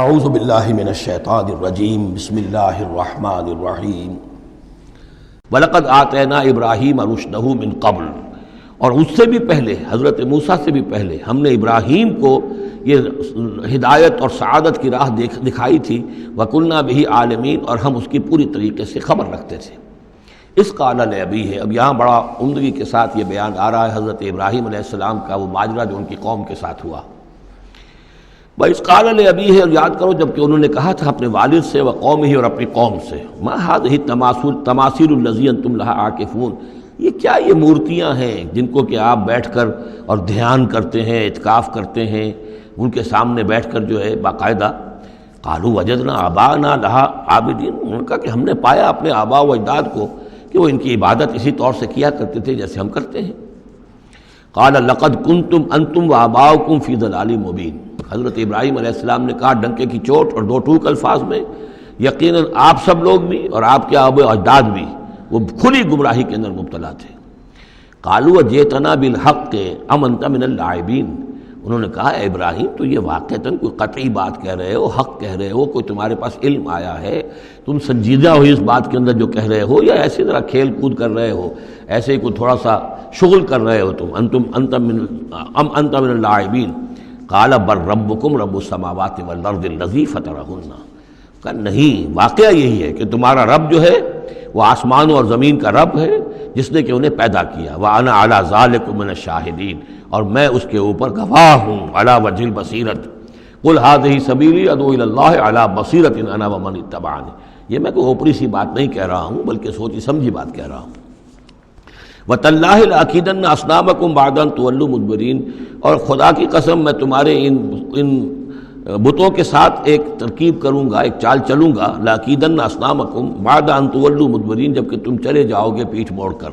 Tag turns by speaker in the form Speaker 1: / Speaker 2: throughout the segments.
Speaker 1: اعوذ باللہ من الشیطان الرجیم بسم اللہ الرحمن الرحیم وَلَقَدْ آتَيْنَا إِبْرَاهِيمَ رُشْدَهُ مِن قَبْلُ، اور اس سے بھی پہلے، حضرت موسیٰ سے بھی پہلے ہم نے ابراہیم کو یہ ہدایت اور سعادت کی راہ دکھائی تھی، وَكُنَّا بِهِ عَالِمِينَ، اور ہم اس کی پوری طریقے سے خبر رکھتے تھے۔ اس قال لأبیہ، اب یہاں بڑا عمدگی کے ساتھ یہ بیان آ رہا ہے حضرت ابراہیم علیہ السلام کا وہ ماجرا جو ان کی قوم کے ساتھ ہوا۔ وَإِذْ قَالَ لِأَبِيهِ، اور یاد کرو جب کہ انہوں نے کہا تھا اپنے والد سے، وَقَوْمِهِ، اور اپنی قوم سے، مَا هَذِهِ التَّمَاثِيلُ الَّتِي أَنْتُمْ لَهَا عَاكِفُونَ، یہ کیا یہ مورتیاں ہیں جن کو کہ آپ بیٹھ کر اور دھیان کرتے ہیں، اعتکاف کرتے ہیں، ان کے سامنے بیٹھ کر جو ہے باقاعدہ۔ قَالُوا وَجَدْنَا آبَاءَنَا لَهَا عَابِدِينَ، انہوں نے کہا کہ ہم نے پایا اپنے آباء و اجداد کو کہ وہ ان کی عبادت اسی طور سے کیا کرتے تھے جیسے ہم کرتے ہیں۔ قَالَ لَقَدْ كُنْتُمْ أَنْتُمْ وَآبَاؤُكُمْ فِي ضَلَالٍ مُبِينٍ، حضرت ابراہیم علیہ السلام نے کہا ڈنکے کی چوٹ اور دو ٹوک الفاظ میں، یقیناً آپ سب لوگ بھی اور آپ کے آباء و اجداد بھی وہ کھلی گمراہی کے اندر مبتلا تھے۔ قالوا جئتنا بالحق ام انت من اللاعبین، انہوں نے کہا اے ابراہیم تو یہ واقعتاً کوئی قطعی بات کہہ رہے ہو، حق کہہ رہے ہو، کوئی تمہارے پاس علم آیا ہے، تم سنجیدہ ہو اس بات کے اندر جو کہہ رہے ہو، یا ایسے ذرا کھیل کود کر رہے ہو، ایسے ہی کوئی تھوڑا سا شغل کر رہے ہو تم، ام انت من اللاعبین۔ قال بل ربکم رب السماوات والارض الذی فطرہن، کہ نہیں واقعہ یہی ہے کہ تمہارا رب جو ہے وہ آسمانوں اور زمین کا رب ہے جس نے کہ انہیں پیدا کیا، وَأَنَا عَلَىٰ ذَلِكُم مِّنَ الشَّاهِدِينَ، اور میں اس کے اوپر گواہ ہوں، عَلَىٰ وَجْهِ الْبَصِيرَةِ قُلْ هَٰذِهِ سَبِيلِي أَدْعُو إِلَى اللَّهِ عَلَىٰ بَصِيرَةٍ أَنَا وَمَنِ اتَّبَعَنِي، یہ میں کوئی اوپری سی بات نہیں کہہ رہا ہوں بلکہ سوچی سمجھی بات کہہ رہا ہوں۔ وَتَاللَّهِ لَأَكِيدَنَّ أَصْنَامَكُمْ بَعْدَ أَن تُوَلُّوا مُدْبِرِينَ، اور خدا کی قسم میں تمہارے ان بتوں کے ساتھ ایک ترکیب کروں گا، ایک چال چلوں گا، لَأَكِيدَنَّ أَصْنَامَكُمْ بَعْدَ أَن تُوَلُّوا مُدْبِرِينَ، جب کہ تم چلے جاؤ گے پیٹھ موڑ کر۔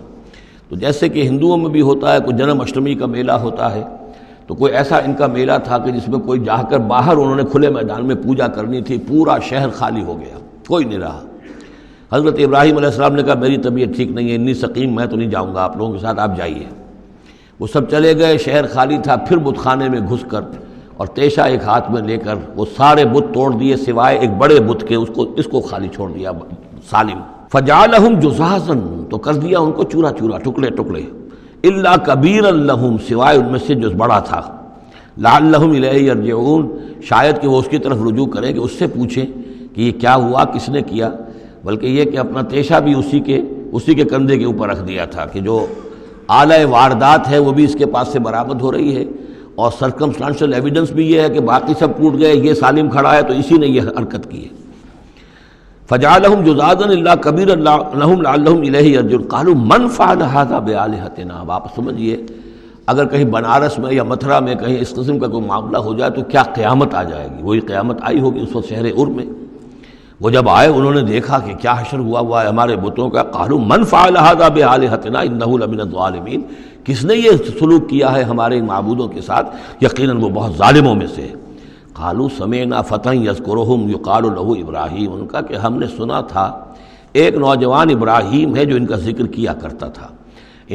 Speaker 1: تو جیسے کہ ہندوؤں میں بھی ہوتا ہے، کوئی جنم اشٹمی کا میلہ ہوتا ہے، تو کوئی ایسا ان کا میلہ تھا کہ جس میں کوئی جا کر باہر انہوں نے کھلے میدان میں پوجا کرنی تھی، پورا شہر خالی ہو گیا، کوئی نہیں رہا۔ حضرت ابراہیم علیہ السلام نے کہا میری طبیعت ٹھیک نہیں ہے، انی سقیم، میں تو نہیں جاؤں گا آپ لوگوں کے ساتھ، آپ جائیے۔ وہ سب چلے گئے، شہر خالی تھا، پھر بت خانے میں گھس کر اور تیشہ ایک ہاتھ میں لے کر وہ سارے بت توڑ دیے سوائے ایک بڑے بت کے، اس کو خالی چھوڑ دیا سالم۔ فجعلہم جذاذا، تو کر دیا ان کو چورا چورا، ٹکڑے ٹکڑے، الا کبیرا لہم، سوائے ان میں سے جو بڑا تھا، لعلہم الیہ یرجعون، شاید کہ وہ اس کی طرف رجوع کریں، کہ اس سے پوچھیں کہ یہ کیا ہوا، کس نے کیا، بلکہ یہ کہ اپنا تیشہ بھی اسی کے کندھے کے اوپر رکھ دیا تھا کہ جو آلہ واردات ہے وہ بھی اس کے پاس سے برآمد ہو رہی ہے، اور سرکمسٹانشل ایویڈنس بھی یہ ہے کہ باقی سب ٹوٹ گئے، یہ سالم کھڑا ہے تو اسی نے یہ حرکت کی ہے۔ فجعلہم جذاذا الا کبیرا لہم لعلہم الیہ یرجعون قالوا من فعل ھذا بآلہتنا، اب آپ سمجھیے اگر کہیں بنارس میں یا متھرا میں کہیں اس قسم کا کوئی معاملہ ہو جائے تو کیا قیامت آ جائے گی۔ وہی قیامت آئی ہوگی اس وقت شہر ار میں۔ وہ جب آئے انہوں نے دیکھا کہ کیا حشر ہوا ہے ہمارے بتوں کا، قالوا من فعل ھذا بآلہتنا انہ لمن الظالمین، کس نے یہ سلوک کیا ہے ہمارے معبودوں کے ساتھ، یقیناً وہ بہت ظالموں میں سے ہے۔ قالوا سمعنا فتى يذكرهم يقال له ابراہیم، ان کا کہ ہم نے سنا تھا ایک نوجوان ابراہیم ہے جو ان کا ذکر کیا کرتا تھا،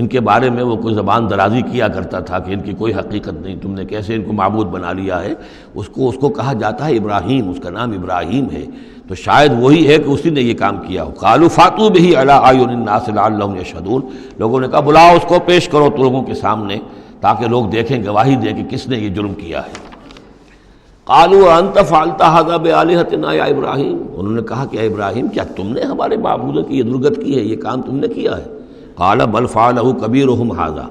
Speaker 1: ان کے بارے میں وہ کوئی زبان درازی کیا کرتا تھا کہ ان کی کوئی حقیقت نہیں، تم نے کیسے ان کو معبود بنا لیا ہے، اس کو کہا جاتا ہے ابراہیم، اس کا نام ابراہیم ہے، تو شاید وہی ہے کہ اسی نے یہ کام کیا ہو۔ قالوا فاتوا به على اعین الناس لعلهم يشهدون، لوگوں نے کہا بلاؤ اس کو، پیش کرو تو لوگوں کے سامنے تاکہ لوگ دیکھیں، گواہی دیں کہ کس نے یہ جرم کیا ہے۔ قالوا انت فعلت هذا بآلهتنا یا ابراہیم، انہوں نے کہا کہ اے ابراہیم کیا تم نے ہمارے معبودوں کی یہ درگت کی ہے، یہ کام تم نے کیا ہے؟ قال بل فعله كبيرهم هذا،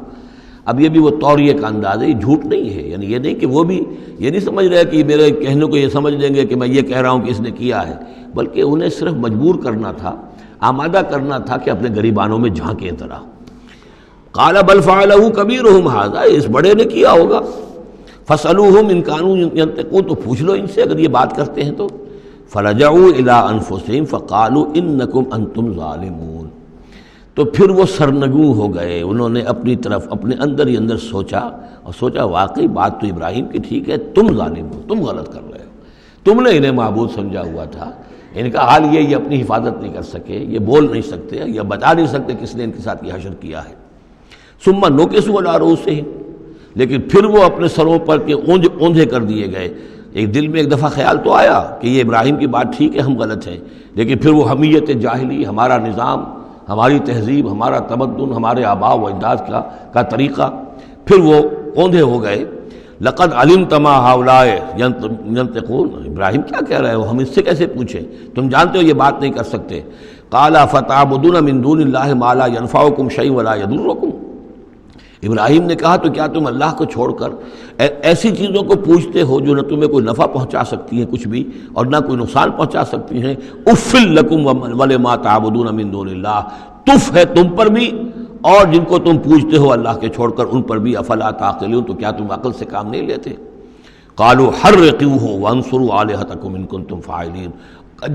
Speaker 1: اب یہ بھی وہ توریہ کا انداز ہے، یہ جھوٹ نہیں ہے، یعنی یہ نہیں کہ وہ بھی یہ نہیں سمجھ رہے کہ میرے کہنے کو یہ سمجھ لیں گے کہ میں یہ کہہ رہا ہوں کہ اس نے کیا ہے، بلکہ انہیں صرف مجبور کرنا تھا، آمادہ کرنا تھا کہ اپنے گریبانوں میں جھانکیں طرح۔ قال بل فعله كبيرهم هذا، اس بڑے نے کیا ہوگا، فاسألوهم ان كانوا ينطقون، تو پوچھ لو ان سے اگر یہ بات کرتے ہیں تو۔ فرجعوا الى انفسهم فقالوا انكم انتم ظالمون، تو پھر وہ سرنگوں ہو گئے، انہوں نے اپنی طرف اپنے اندر ہی اندر سوچا، اور سوچا واقعی بات تو ابراہیم کی ٹھیک ہے، تم ظالم ہو، تم غلط کر رہے ہو، تم نے انہیں معبود سمجھا ہوا تھا۔ ان کا حال یہ اپنی حفاظت نہیں کر سکے، یہ بول نہیں سکتے، یا بتا نہیں سکتے کس نے ان کے ساتھ یہ حشر کیا ہے۔ ثم نکسوا علی رؤوسہم، لیکن پھر وہ اپنے سروں پر کے اوندھے کر دیے گئے، ایک دل میں ایک دفعہ خیال تو آیا کہ یہ ابراہیم کی بات ٹھیک ہے، ہم غلط ہیں، لیکن پھر وہ حمیت جاہلی، ہمارا نظام، ہماری تہذیب، ہمارا تمدن، ہمارے آباء و اجداد کا طریقہ، پھر وہ اوندھے ہو گئے۔ لقد علمت ما ہؤلاء ينطقون، ابراہیم کیا کہہ رہے ہو، ہم اس سے کیسے پوچھیں، تم جانتے ہو یہ بات نہیں کر سکتے۔ قال فتعبدون من دون اللہ ما لا ينفعكم شيئا ولا يضركم، ابراہیم نے کہا تو کیا تم اللہ کو چھوڑ کر ایسی چیزوں کو پوچھتے ہو جو نہ تمہیں کوئی نفع پہنچا سکتی ہیں کچھ بھی، اور نہ کوئی نقصان پہنچا سکتی ہیں؟ اف لکم ولما تعبدون من دون اللہ، تف ہے تم پر بھی اور جن کو تم پوچھتے ہو اللہ کے چھوڑ کر ان پر بھی، افلا تعقلون، تو کیا تم عقل سے کام نہیں لیتے؟ قالوا حرقوه وانصروا آلهتكم ان کنتم فاعلین،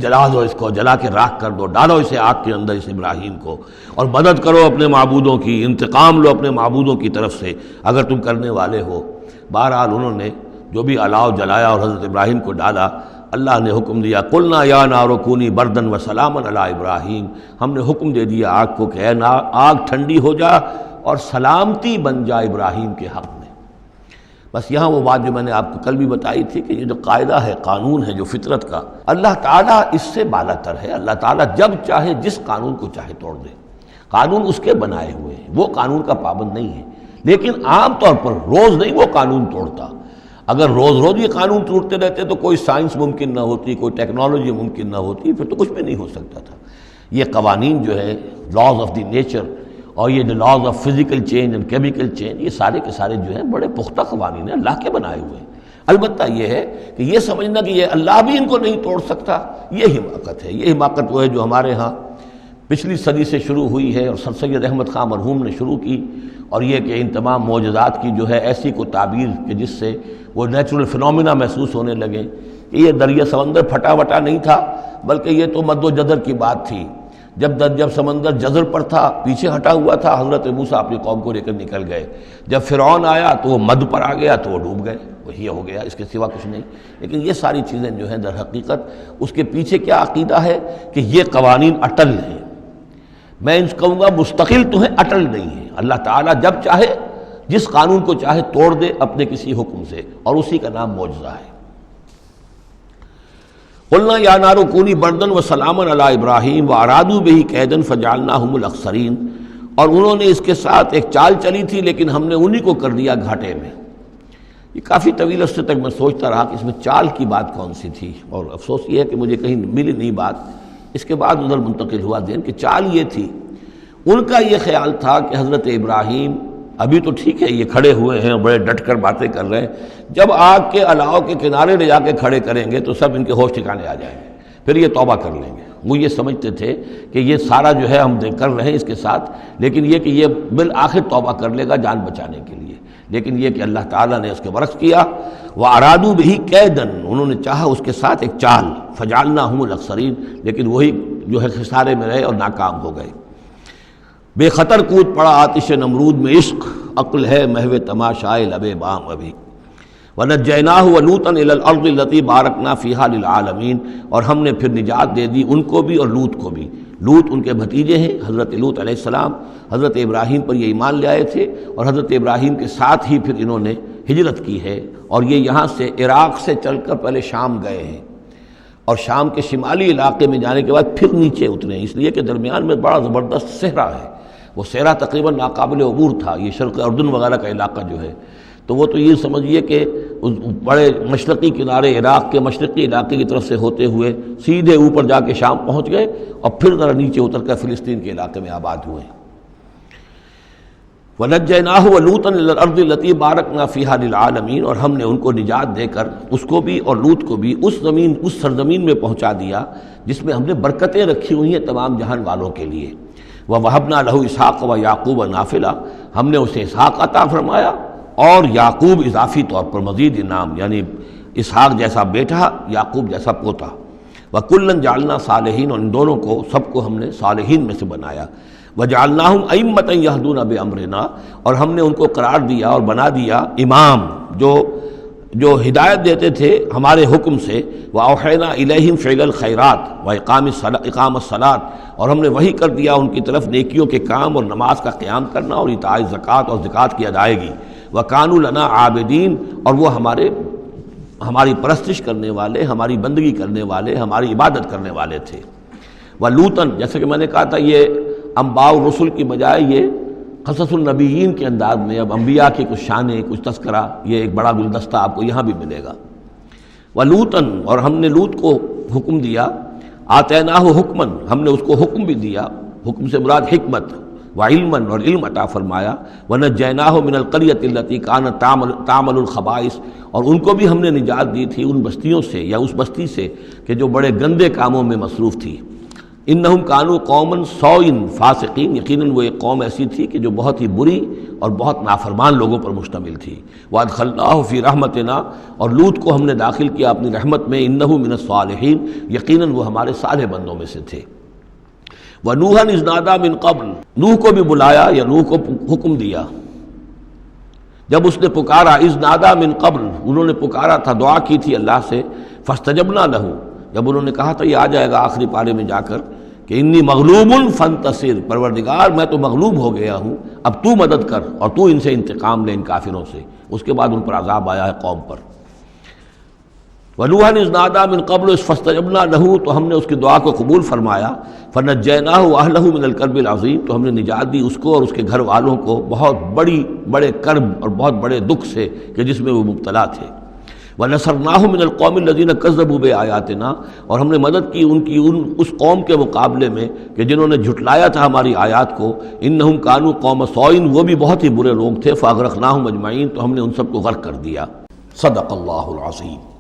Speaker 1: جلا دو اس کو، جلا کے راکھ کر دو، ڈالو اسے آگ کے اندر اس ابراہیم کو، اور مدد کرو اپنے معبودوں کی، انتقام لو اپنے معبودوں کی طرف سے اگر تم کرنے والے ہو۔ بہرحال انہوں نے جو بھی الاؤ جلایا اور حضرت ابراہیم کو ڈالا، اللہ نے حکم دیا قلنا یا نار کونی بردن و سلاما علی ابراہیم، ہم نے حکم دے دیا آگ کو کہ اے آگ ٹھنڈی ہو جا اور سلامتی بن جا ابراہیم کے حق میں۔ بس یہاں وہ بات جو میں نے آپ کو کل بھی بتائی تھی کہ یہ جو قاعدہ ہے، قانون ہے جو فطرت کا، اللہ تعالیٰ اس سے بالا تر ہے، اللہ تعالیٰ جب چاہے جس قانون کو چاہے توڑ دے، قانون اس کے بنائے ہوئے ہیں، وہ قانون کا پابند نہیں ہے، لیکن عام طور پر روز نہیں وہ قانون توڑتا۔ اگر روز روز یہ قانون ٹوٹتے رہتے تو کوئی سائنس ممکن نہ ہوتی، کوئی ٹیکنالوجی ممکن نہ ہوتی، پھر تو کچھ بھی نہیں ہو سکتا تھا۔ یہ قوانین جو ہے، لاز آف دی نیچر، اور یہ جو laws of physical change and chemical change, یہ سارے کے سارے جو ہیں بڑے پختہ قوانین ہیں، اللہ کے بنائے ہوئے ہیں۔ البتہ یہ ہے کہ یہ سمجھنا کہ یہ اللہ بھی ان کو نہیں توڑ سکتا، یہ حماقت ہے۔ یہ حماقت وہ ہے جو ہمارے ہاں پچھلی صدی سے شروع ہوئی ہے اور سر سید احمد خان مرحوم نے شروع کی، اور یہ کہ ان تمام معجزات کی جو ہے ایسی کو تعبیر کہ جس سے وہ نیچرل فنومینا محسوس ہونے لگے کہ یہ دریا سمندر پھٹا وٹا نہیں تھا، بلکہ یہ تو مد و جزر کی بات تھی۔ جب سمندر جزر پر تھا، پیچھے ہٹا ہوا تھا، حضرت موسیٰ اپنی قوم کو لے کر نکل گئے۔ جب فرعون آیا تو وہ مد پر آ گیا تو وہ ڈوب گئے، وہی ہو گیا، اس کے سوا کچھ نہیں۔ لیکن یہ ساری چیزیں جو ہیں در حقیقت اس کے پیچھے کیا عقیدہ ہے کہ یہ قوانین اٹل ہیں، میں ان کہوں گا مستقل تو ہیں، اٹل نہیں ہیں۔ اللہ تعالیٰ جب چاہے جس قانون کو چاہے توڑ دے اپنے کسی حکم سے، اور اسی کا نام معجزہ ہے۔ قلنا یا نار کونی بردن و سلاما علی ابراہیم وارادوا بہ کیدا فجعلناہم الاخسرین، اور انہوں نے اس کے ساتھ ایک چال چلی تھی لیکن ہم نے انہی کو کر دیا گھاٹے میں۔ یہ کافی طویل عرصے تک میں سوچتا رہا کہ اس میں چال کی بات کون سی تھی، اور افسوس یہ ہے کہ مجھے کہیں ملی نہیں بات۔ اس کے بعد ادھر منتقل ہوا ذہن کہ چال یہ تھی، ان کا یہ خیال تھا کہ حضرت ابراہیم ابھی تو ٹھیک ہے یہ کھڑے ہوئے ہیں، بڑے ڈٹ کر باتیں کر رہے ہیں، جب آگ کے الاؤ کے کنارے لے جا کے کھڑے کریں گے تو سب ان کے ہوش ٹھکانے آ جائیں گے، پھر یہ توبہ کر لیں گے۔ وہ یہ سمجھتے تھے کہ یہ سارا جو ہے ہم کر رہے ہیں اس کے ساتھ، لیکن یہ کہ یہ بالآخر توبہ کر لے گا جان بچانے کے لیے۔ لیکن یہ کہ اللہ تعالیٰ نے اس کے برعکس کیا، وَأَرَادُوا بِهِ كَيْدًا، انہوں نے چاہا اس کے ساتھ ایک چال، فَجَعَلْنَاهُمُ الْأَخْسَرِينَ، لیکن وہی جو ہے خسارے میں رہے اور ناکام ہو گئے۔ بے خطر کود پڑا آتش نمرود میں عشق، عقل ہے محو تماشائے لب بام ابھی۔ وَنَجَّيْنَاهُ وَلُوطًا إِلَى الْأَرْضِ الَّتِي بَارَكْنَا فِيهَا لِلْعَالَمِينَ، اور ہم نے پھر نجات دے دی ان کو بھی اور لوط کو بھی۔ لوط ان کے بھتیجے ہیں، حضرت لوط علیہ السلام حضرت ابراہیم پر یہ ایمان لے آئے تھے، اور حضرت ابراہیم کے ساتھ ہی پھر انہوں نے ہجرت کی ہے، اور یہ یہاں سے عراق سے چل کر پہلے شام گئے ہیں، اور شام کے شمالی علاقے میں جانے کے بعد پھر نیچے اترے ہیں، اس لیے کہ درمیان میں بڑا زبردست صحرا ہے۔ وہ صحرا تقریباً ناقابل عبور تھا، یہ شرق اردن وغیرہ کا علاقہ جو ہے، تو وہ تو یہ سمجھیے کہ بڑے مشرقی کنارے عراق کے مشرقی علاقے کی طرف سے ہوتے ہوئے سیدھے اوپر جا کے شام پہنچ گئے، اور پھر ذرا نیچے اتر کر فلسطین کے علاقے میں آباد ہوئے۔ وَنَجَّيْنَاهُ وَلُوطًا إِلَى الْأَرْضِ الَّتِي بَارَكْنَا فِيهَا لِلْعَالَمِينَ، اور ہم نے ان کو نجات دے کر اس کو بھی اور لوط کو بھی اس سرزمین میں پہنچا دیا جس میں ہم نے برکتیں رکھی ہوئی ہیں تمام جہان والوں کے لیے۔ وَوَهَبْنَا لَهُ إِسْحَاقَ وَيَعْقُوبَ نَافِلَةً، ہم نے اسے اسحاق عطا فرمایا اور یعقوب اضافی طور پر مزید انعام، یعنی اسحاق جیسا بیٹا، یعقوب جیسا پوتا۔ وَكُلًّا جَعَلْنَا صَالِحِينَ، اور ان دونوں کو سب کو ہم نے صالحین میں سے بنایا۔ وَجَعَلْنَاهُمْ أَئِمَّةً يَهْدُونَ بِأَمْرِنَا، اور ہم نے ان کو قرار دیا اور بنا دیا امام جو ہدایت دیتے تھے ہمارے حکم سے۔ وَأَوْحَيْنَا إِلَيْهِمْ فِعْلَ الْخَيْرَاتِ وَإِقَامَ الصَّلَاةِ، اور ہم نے وحی کر دیا ان کی طرف نیکیوں کے کام اور نماز کا قیام کرنا اور ایتاء زکوٰۃ اور زکوٰۃ کی ادائیگی۔ وَكَانُوا لَنَا عَابِدِينَ، اور وہ ہماری پرستش کرنے والے، ہماری بندگی کرنے والے، ہماری عبادت کرنے والے تھے۔ وَلُوطًا، جیسے کہ میں نے کہا تھا یہ انباء الرسل کی بجائے یہ قصص النبیین کے انداز میں اب انبیاء کی کچھ شانیں، کچھ تذکرہ، یہ ایک بڑا گلدستہ آپ کو یہاں بھی ملے گا۔ وَلُوطًا، اور ہم نے لوط کو حکم دیا، آتیناہ حکماً، ہم نے اس کو حکم بھی دیا، حکم سے مراد حکمت، وعلماً، اور علم عطا فرمایا، وَنَجَّيْنَاهُ مِنَ الْقَرْيَةِ الَّتِي كَانَتْ تَعْمَلُ الْخَبَائِثَ، اور ان کو بھی ہم نے نجات دی تھی ان بستیوں سے یا اس بستی سے کہ جو بڑے گندے کاموں میں مصروف تھی۔ انہم کانوا قوما سوء فاسقین، یقیناً وہ ایک قوم ایسی تھی کہ جو بہت ہی بری اور بہت نافرمان لوگوں پر مشتمل تھی۔ وادخلناہ فی رحمتنا، اور لوط کو ہم نے داخل کیا اپنی رحمت میں، انہ من الصالحین، یقیناً وہ ہمارے صالح بندوں میں سے تھے۔ ونوحا اذ نادی من قبل، نوح کو بھی بلایا یا نوح کو حکم دیا جب اس نے پکارا، اذ نادی من قبل، انہوں نے پکارا تھا، دعا کی تھی اللہ سے، فاستجبنا لہ، جب انہوں نے کہا تھا، یہ آ جائے گا آخری پارے میں جا کر کہ انی مغلوب فانتصر، پروردگار میں تو مغلوب ہو گیا ہوں، اب تو مدد کر اور تو ان سے انتقام لے، ان کافروں سے۔ اس کے بعد ان پر عذاب آیا ہے قوم پر۔ وَنُوحًا اذ نادى من قبل فاستجبنا له، تو ہم نے اس کی دعا کو قبول فرمایا، فنجیناہ واہلہ من الکرب العظیم، تو ہم نے نجات دی اس کو اور اس کے گھر والوں کو بہت بڑے کرب اور بہت بڑے دکھ سے کہ جس میں وہ مبتلا تھے۔ وَنَصَرْنَاهُ مِنَ الْقَوْمِ الَّذِينَ كَذَّبُوا بِآيَاتِنَا، اور ہم نے مدد کی اس قوم کے مقابلے میں کہ جنہوں نے جھٹلایا تھا ہماری آیات کو، إِنَّهُمْ كَانُوا قَوْمَ سَوْءٍ، وہ بھی بہت ہی برے لوگ تھے، فَأَغْرَقْنَاهُمْ أَجْمَعِينَ، تو ہم نے ان سب کو غرق کر دیا۔ صدق اللہ العظیم۔